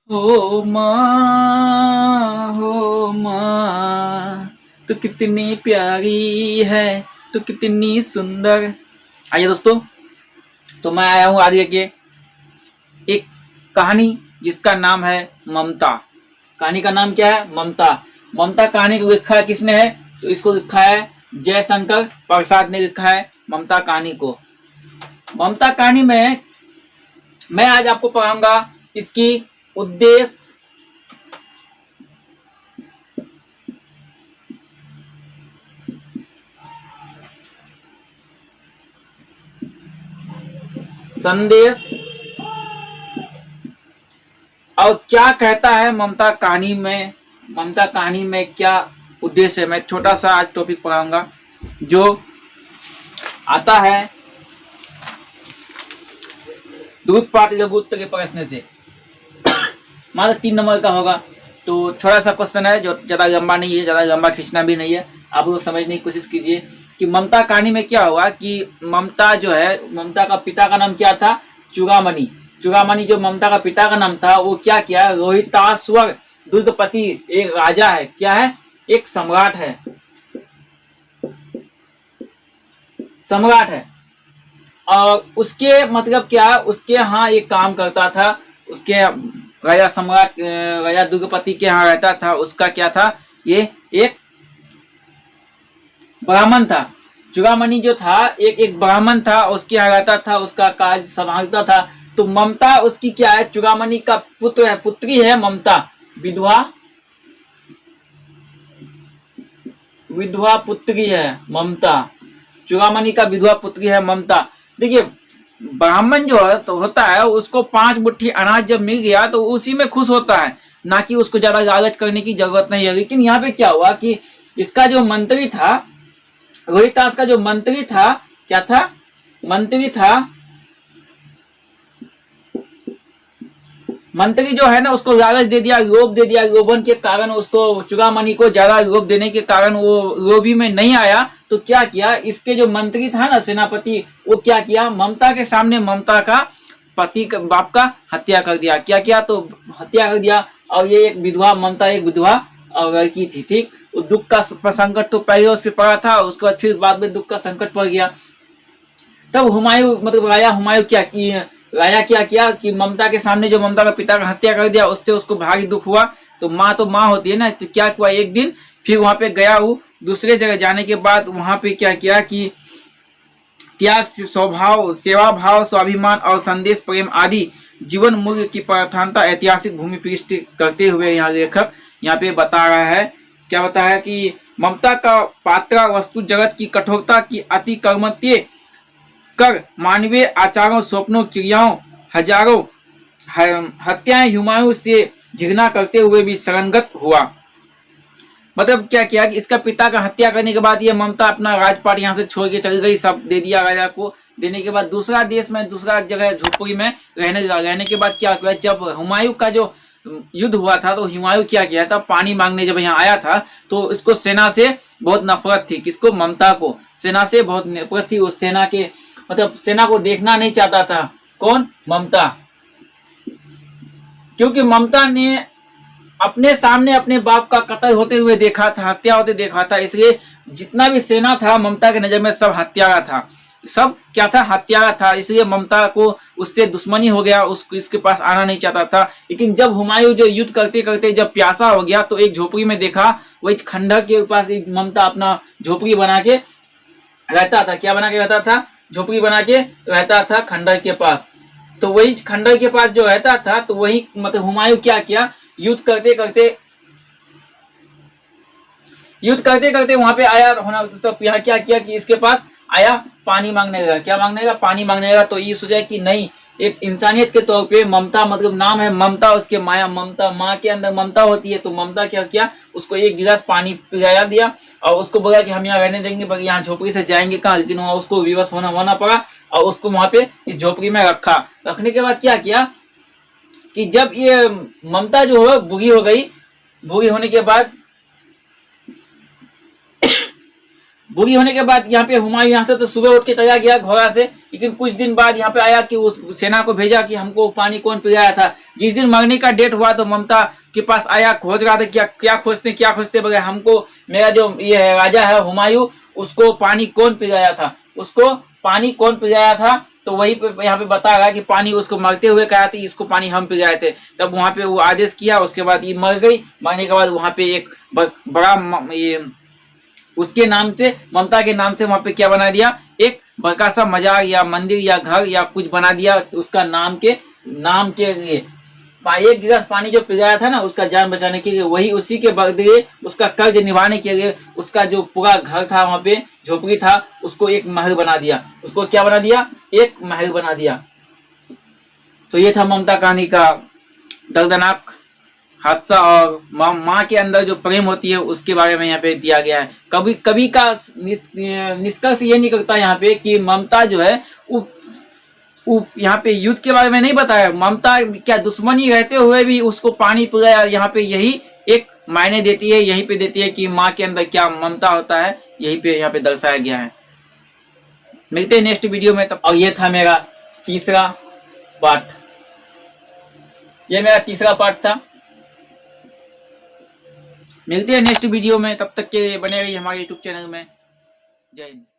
हो माँ, हो माँ, तू कितनी प्यारी है, तू कितनी सुंदर। आइए दोस्तों, तो मैं आया हूँ आज लेके एक कहानी जिसका नाम है ममता। कहानी का नाम क्या है? ममता। ममता कहानी को लिखा है किसने है? तो इसको लिखा है जयशंकर प्रसाद ने लिखा है ममता कहानी को। ममता कहानी में मैं आज आपको पढ़ाऊंगा इसकी उद्देश्य, संदेश और क्या कहता है ममता कहानी में। ममता कहानी में क्या उद्देश्य है, मैं छोटा सा आज टॉपिक पढ़ाऊंगा जो आता है दूध पाठ लघु उत्तर के प्रश्न से। मात्र 3 नंबर का होगा, तो छोटा सा क्वेश्चन है जो ज्यादा लंबा नहीं है, ज्यादा लंबा खींचना भी नहीं है। आप लोग समझने की कोशिश कीजिए कि ममता कहानी में क्या हुआ कि ममता जो है, ममता का पिता का नाम क्या था? चूड़ामणि। चूड़ामणि जो ममता का पिता का नाम था, वो क्या किया? रोहिताश्वर दुर्गपति एक राजा है, क्या है? एक सम्राट है, सम्राट है। और उसके मतलब क्या, उसके यहाँ एक काम करता था, उसके राजा सम्राट राजा दुर्गपति के यहाँ रहता था। उसका क्या था? ये एक ब्राह्मण था। चूड़ामणि जो था एक ब्राह्मण था, उसके यहाँ रहता था, उसका कार्य संभालता था। तो ममता उसकी क्या है? चूड़ामणि का पुत्र है, पुत्री है ममता, विधवा, विधवा पुत्री है ममता। चूड़ामणि का विधवा पुत्री है ममता। देखिए, ब्राह्मण जो है तो होता है, उसको 5 मुट्ठी अनाज जब मिल गया तो उसी में खुश होता है, ना कि उसको ज्यादा लालच करने की जरूरत नहीं है। लेकिन यहाँ पे क्या हुआ कि इसका जो मंत्री था, रोहितास का जो मंत्री था, क्या था? मंत्री था, मंत्री जो है ना, उसको लालच दे दिया, लोभ दे दिया। लोभन के कारण उसको, चूड़ामणि को ज्यादा लोभ देने के कारण वो लोभी में नहीं आया। तो क्या किया, इसके जो मंत्री था ना, सेनापति, वो क्या किया? ममता के सामने ममता का पति का, बाप का हत्या कर दिया। क्या किया? तो हत्या कर दिया। और ये एक विधवा, ममता एक विधवा लड़की थी, ठीक। दुख का संकट तो पहले उस पर पड़ा था, उसके बाद फिर बाद में दुख का संकट पड़ गया। तब हुमायूं, मतलब राजा हुमायूं क्या किया? राजा क्या किया कि ममता के सामने जो ममता का पिता का हत्या कर दिया, उससे उसको भारी दुख हुआ। तो माँ होती है ना, तो क्या हुआ, एक दिन फिर वहां पे गया हूँ। दूसरे जगह जाने के बाद वहां पे क्या किया कि त्याग, स्वभाव, सेवा भाव, स्वाभिमान और संदेश प्रेम आदि जीवन मूल्य की प्रधानता ऐतिहासिक भूमि पृष्ठ करते हुए यहाँ लेखक यहाँ पे बता रहा है। क्या बता है कि ममता का पात्र वस्तु जगत की कठोरता की अति कर्मत्य कर मानवीय आचारों, स्वप्नों, क्रियाओं, हजारों हत्याएं हुमायूं से घृणा करते हुए भी शरणगत हुआ। मतलब क्या किया कि इसका पिता का हत्या करने के बाद ये ममता अपना राजपाट यहाँ से छोड़ के चली गई, सब दे दिया राजा को। देने के बाद दूसरा देश में, दूसरा जगह झोपड़ी में रहने लगा। रहने के बाद क्या हुआ, जब हुमायूं का जो युद्ध हुआ था, तो हुमायूं क्या किया था, पानी मांगने जब यहाँ आया था, तो इसको सेना से बहुत नफरत थी। किसको? ममता को सेना से बहुत नफरत थी। उस सेना के, मतलब सेना को देखना नहीं चाहता था। कौन? ममता। क्योंकि ममता ने अपने सामने अपने बाप का कत्ल होते हुए देखा था, हत्या होते देखा था, इसलिए जितना भी सेना था ममता के नजर में सब हत्यारा था। सब क्या था? हत्यारा था। इसलिए ममता को उससे दुश्मनी हो गया, उसको इसके पास आना नहीं चाहता था। लेकिन जब हुमायूं जो युद्ध करते करते जब प्यासा हो गया, तो एक झोपड़ी में देखा, वही खंडर के पास ममता अपना झोपड़ी बना के रहता था। क्या बना के रहता था? झोपड़ी बना के रहता था खंडर के पास। तो वही खंडर के पास जो रहता था, तो वही मतलब हुमायूं क्या किया, युद्ध करते करते वहां पे आया होना। तो यहाँ क्या किया कि इसके पास आया पानी मांगने लगा। क्या मांगने लगा? पानी मांगने लगा। तो ये सोचा कि नहीं, एक इंसानियत के तौर पे ममता, मतलब नाम है ममता, उसके माया, ममता, माँ के अंदर ममता होती है। तो ममता क्या किया, उसको एक गिलास पानी पिलाया दिया और उसको बोला कि हम यहाँ रहने देंगे, पर यहाँ झोपड़ी से जाएंगे कहाँ। लेकिन वहाँ उसको विवश होना पड़ा और उसको वहां पे इस झोपड़ी में रखा। रखने के बाद क्या किया कि जब ये ममता जो है बूढ़ी हो गई, बूढ़ी होने के बाद बुरी होने के बाद यहाँ पे हुमायूं यहाँ से तो सुबह उठ के चला गया घोड़ा से, लेकिन कुछ दिन बाद यहाँ पे आया कि उस सेना को भेजा कि हमको पानी कौन पिलाया था। जिस दिन मरने का डेट हुआ तो ममता के पास आया, खोज रहा था क्या खोजते बगैर हमको, मेरा जो ये है राजा है हुमायूं, उसको पानी कौन पिलाया था, उसको पानी कौन पिलाया था। तो वही पे यहाँ पे बता रहा है कि पानी उसको मरते हुए कहा था, इसको पानी हम पिलाए थे। तब वहां पे वो आदेश किया, उसके बाद ये मर गई। मरने के बाद वहां पे एक बड़ा ये उसके नाम से, ममता के नाम से वहां पे क्या बना दिया, एक बड़का सा मजार या मंदिर या घर या कुछ बना दिया उसका नाम के लिए। एक गिलास पानी जो पिलाया था ना उसका जान बचाने के लिए, वही उसी के बदले उसका कर्ज निभाने के लिए उसका जो पूरा घर था वहां पे झोपड़ी था उसको एक महल बना दिया। उसको क्या बना दिया, एक महल बना दिया। तो ये था ममता कहानी का दर्दनाक हादसा और माँ के अंदर जो प्रेम होती है उसके बारे में यहाँ पे दिया गया है। कभी कभी का निष्कर्ष ये निकलता है यहाँ पे कि ममता जो है यहाँ पे युद्ध के बारे में नहीं बताया, ममता क्या दुश्मनी रहते हुए भी उसको पानी पिलाया। यहाँ पे यही एक मायने देती है, यहीं पे देती है कि माँ के अंदर क्या ममता होता है, यहीं पे यहाँ पे दर्शाया गया है। मिलते हैं नेक्स्ट वीडियो में तब। और ये था मेरा तीसरा पार्ट, ये मेरा तीसरा पार्ट था। मिलते हैं नेक्स्ट वीडियो में, तब तक के बने रहिए हमारे यूट्यूब चैनल में। जय हिंद।